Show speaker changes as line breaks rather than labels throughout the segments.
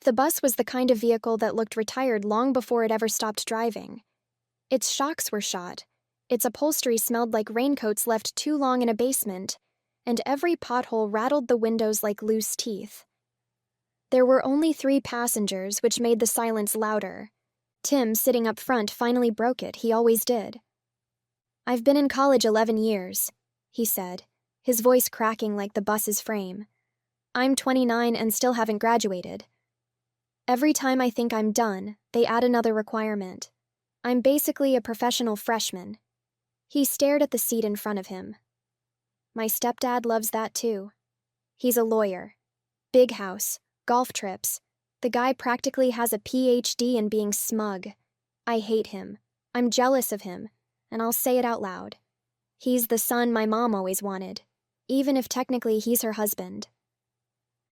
The bus was the kind of vehicle that looked retired long before it ever stopped driving. Its shocks were shot, its upholstery smelled like raincoats left too long in a basement, and every pothole rattled the windows like loose teeth. There were only 3 passengers, which made the silence louder. Tim, sitting up front, finally broke it. He always did. "I've been in college 11 years, he said, his voice cracking like the bus's frame. "I'm 29 and still haven't graduated. Every time I think I'm done, they add another requirement. I'm basically a professional freshman." He stared at the seat in front of him. "My stepdad loves that too. He's a lawyer. Big house, golf trips. The guy practically has a PhD in being smug. I hate him. I'm jealous of him, and I'll say it out loud. He's the son my mom always wanted, even if technically he's her husband."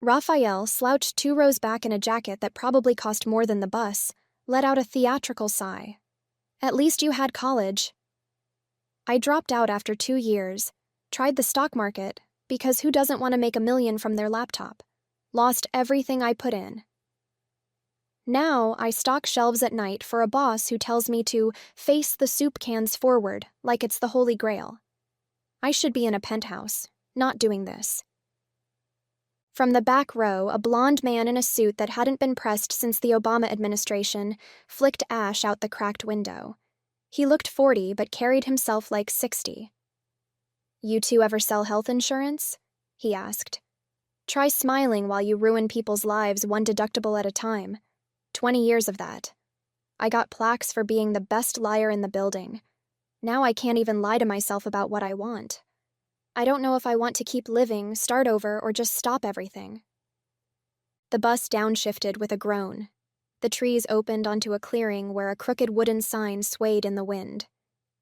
Raphael, slouched 2 rows back in a jacket that probably cost more than the bus, let out a theatrical sigh. "At least you had college." "I dropped out after 2 years, tried the stock market, because who doesn't want to make $1 million from their laptop? Lost everything I put in. Now I stock shelves at night for a boss who tells me to face the soup cans forward like it's the Holy Grail. I should be in a penthouse, not doing this." From the back row, a blond man in a suit that hadn't been pressed since the Obama administration flicked ash out the cracked window. He looked 40 but carried himself like 60. "You two ever sell health insurance?" he asked. "Try smiling while you ruin people's lives one deductible at a time. 20 years of that. I got plaques for being the best liar in the building. Now I can't even lie to myself about what I want. I don't know if I want to keep living, start over, or just stop everything." The bus downshifted with a groan. The trees opened onto a clearing where a crooked wooden sign swayed in the wind.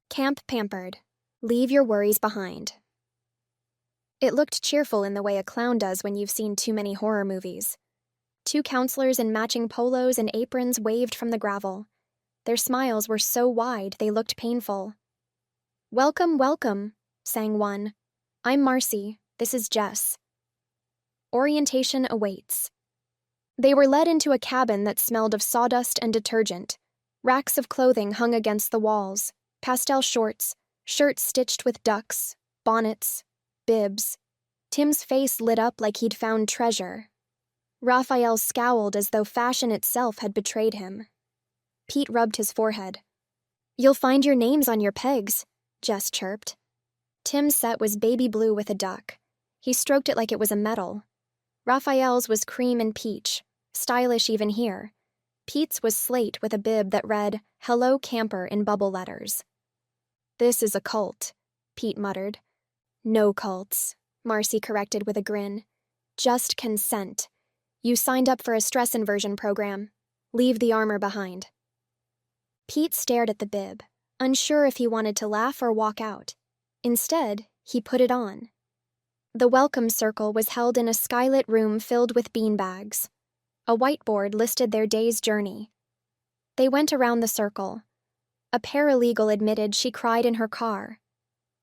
"Camp Pampered. Leave your worries behind." It looked cheerful in the way a clown does when you've seen too many horror movies. 2 counselors in matching polos and aprons waved from the gravel. Their smiles were so wide they looked painful. "Welcome, welcome," sang one. "I'm Marcy. This is Jess. Orientation awaits." They were led into a cabin that smelled of sawdust and detergent. Racks of clothing hung against the walls, pastel shorts, shirts stitched with ducks, bonnets, bibs. Tim's face lit up like he'd found treasure. Raphael scowled as though fashion itself had betrayed him. Pete rubbed his forehead. "You'll find your names on your pegs," Jess chirped. Tim's set was baby blue with a duck. He stroked it like it was a medal. Raphael's was cream and peach, stylish even here. Pete's was slate with a bib that read, "Hello Camper" in bubble letters. "This is a cult," Pete muttered. "No cults," Marcy corrected with a grin. "Just consent. You signed up for a stress inversion program. Leave the armor behind." Pete stared at the bib, unsure if he wanted to laugh or walk out. Instead, he put it on. The welcome circle was held in a skylit room filled with beanbags. A whiteboard listed their day's journey. They went around the circle. A paralegal admitted she cried in her car.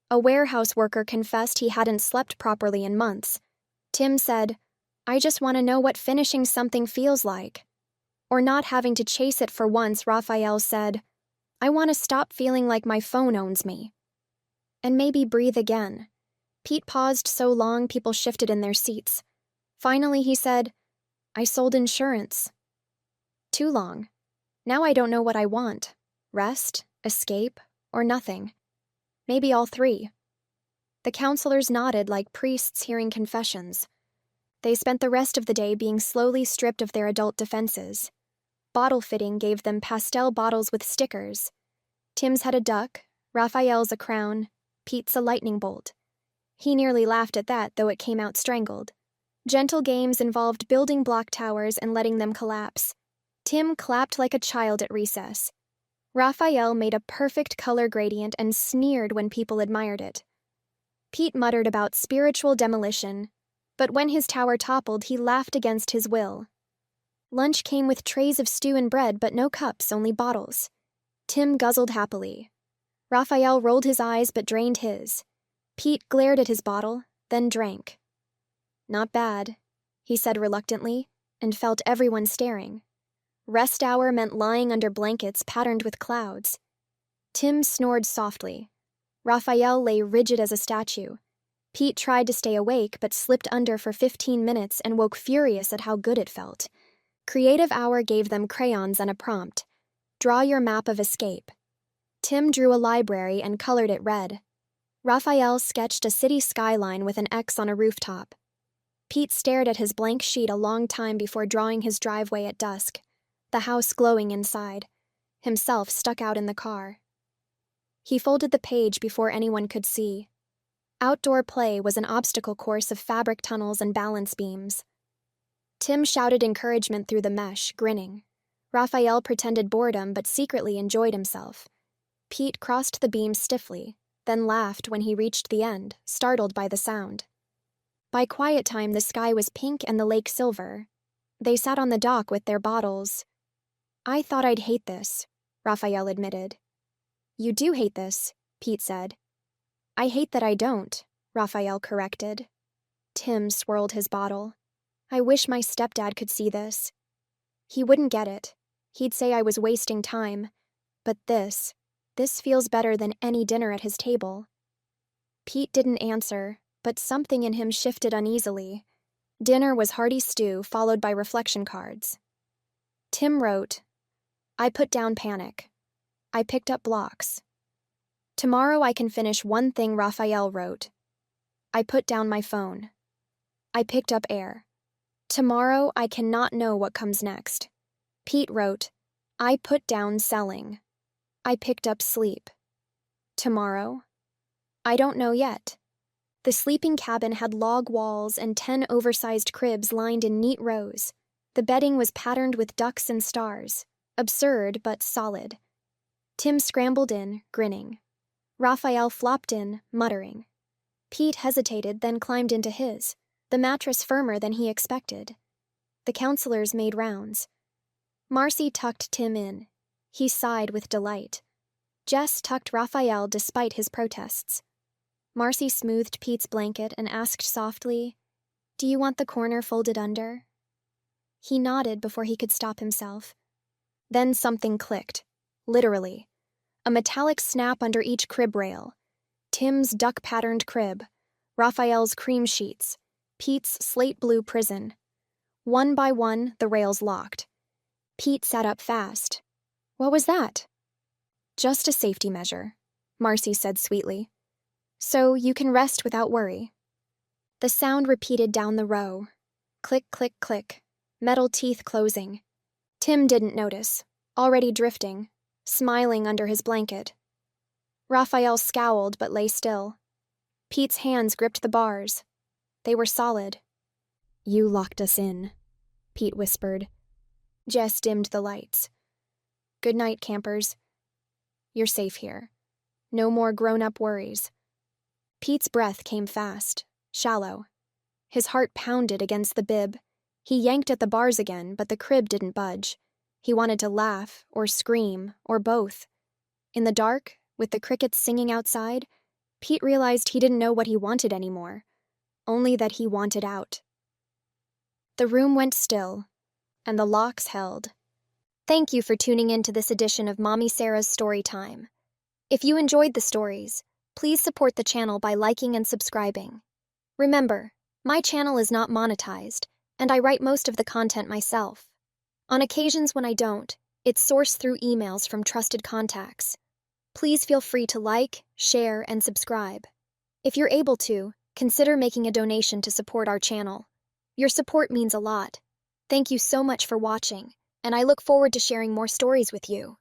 A warehouse worker confessed he hadn't slept properly in months. Tim said, "I just want to know what finishing something feels like." Or not having to chase it for once, Raphael said, "I want to stop feeling like my phone owns me." And maybe breathe again. Pete paused so long people shifted in their seats. Finally he said, "I sold insurance." Too long. Now I don't know what I want. Rest, escape, or nothing. Maybe all 3. The counselors nodded like priests hearing confessions. They spent the rest of the day being slowly stripped of their adult defenses. Bottle fitting gave them pastel bottles with stickers. Tim's had a duck, Raphael's a crown, Pete's a lightning bolt. He nearly laughed at that, though it came out strangled. Gentle games involved building block towers and letting them collapse. Tim clapped like a child at recess. Raphael made a perfect color gradient and sneered when people admired it. Pete muttered about spiritual demolition, but when his tower toppled, he laughed against his will. Lunch came with trays of stew and bread, but no cups, only bottles. Tim guzzled happily. Raphael rolled his eyes but drained his. Pete glared at his bottle, then drank. "Not bad," he said reluctantly. and felt everyone staring. Rest hour meant lying under blankets patterned with clouds. Tim snored softly. Raphael lay rigid as a statue. Pete tried to stay awake but slipped under for 15 minutes and woke furious at how good it felt. Creative Hour gave them crayons and a prompt. Draw your map of escape. Tim drew a library and colored it red. Raphael sketched a city skyline with an X on a rooftop. Pete stared at his blank sheet a long time before drawing his driveway at dusk, the house glowing inside, himself stuck out in the car. He folded the page before anyone could see. Outdoor play was an obstacle course of fabric tunnels and balance beams. Tim shouted encouragement through the mesh, grinning. Raphael pretended boredom but secretly enjoyed himself. Pete crossed the beams stiffly, then laughed when he reached the end, startled by the sound. By quiet time, the sky was pink and the lake silver. They sat on the dock with their bottles. I thought I'd hate this, Raphael admitted. You do hate this, Pete said. I hate that I don't, Raphael corrected. Tim swirled his bottle. I wish my stepdad could see this. He wouldn't get it. He'd say I was wasting time. But this feels better than any dinner at his table. Pete didn't answer, but something in him shifted uneasily. Dinner was hearty stew, followed by reflection cards. Tim wrote, I put down panic. I picked up blocks. Tomorrow I can finish one thing. Raphael wrote. I put down my phone. I picked up air. Tomorrow I cannot know what comes next. Pete wrote, I put down selling. I picked up sleep. Tomorrow? I don't know yet. The sleeping cabin had log walls and 10 oversized cribs lined in neat rows. The bedding was patterned with ducks and stars. Absurd, but solid. Tim scrambled in, grinning. Raphael flopped in, muttering. Pete hesitated, then climbed into his, the mattress firmer than he expected. The counselors made rounds. Marcy tucked Tim in. He sighed with delight. Jess tucked Raphael despite his protests. Marcy smoothed Pete's blanket and asked softly, Do you want the corner folded under? He nodded before he could stop himself. Then something clicked, literally. A metallic snap under each crib rail. Tim's duck-patterned crib, Raphael's cream sheets, Pete's slate-blue prison. One by one, the rails locked. Pete sat up fast. What was that? Just a safety measure, Marcy said sweetly. So you can rest without worry. The sound repeated down the row. Click, click, click. Metal teeth closing. Tim didn't notice, already drifting, smiling under his blanket. Raphael scowled but lay still. Pete's hands gripped the bars. They were solid. You locked us in, Pete whispered. Jess dimmed the lights. Good night, campers. You're safe here. No more grown-up worries. Pete's breath came fast, shallow. His heart pounded against the bib. He yanked at the bars again, but the crib didn't budge. He wanted to laugh, or scream, or both. In the dark, with the crickets singing outside, Pete realized he didn't know what he wanted anymore, only that he wanted out. The room went still, and the locks held. Thank you for tuning in to this edition of Mommy Sarah's Story Time. If you enjoyed the stories, please support the channel by liking and subscribing. Remember, my channel is not monetized, and I write most of the content myself. On occasions when I don't, it's sourced through emails from trusted contacts. Please feel free to like, share, and subscribe. If you're able to, consider making a donation to support our channel. Your support means a lot. Thank you so much for watching, and I look forward to sharing more stories with you.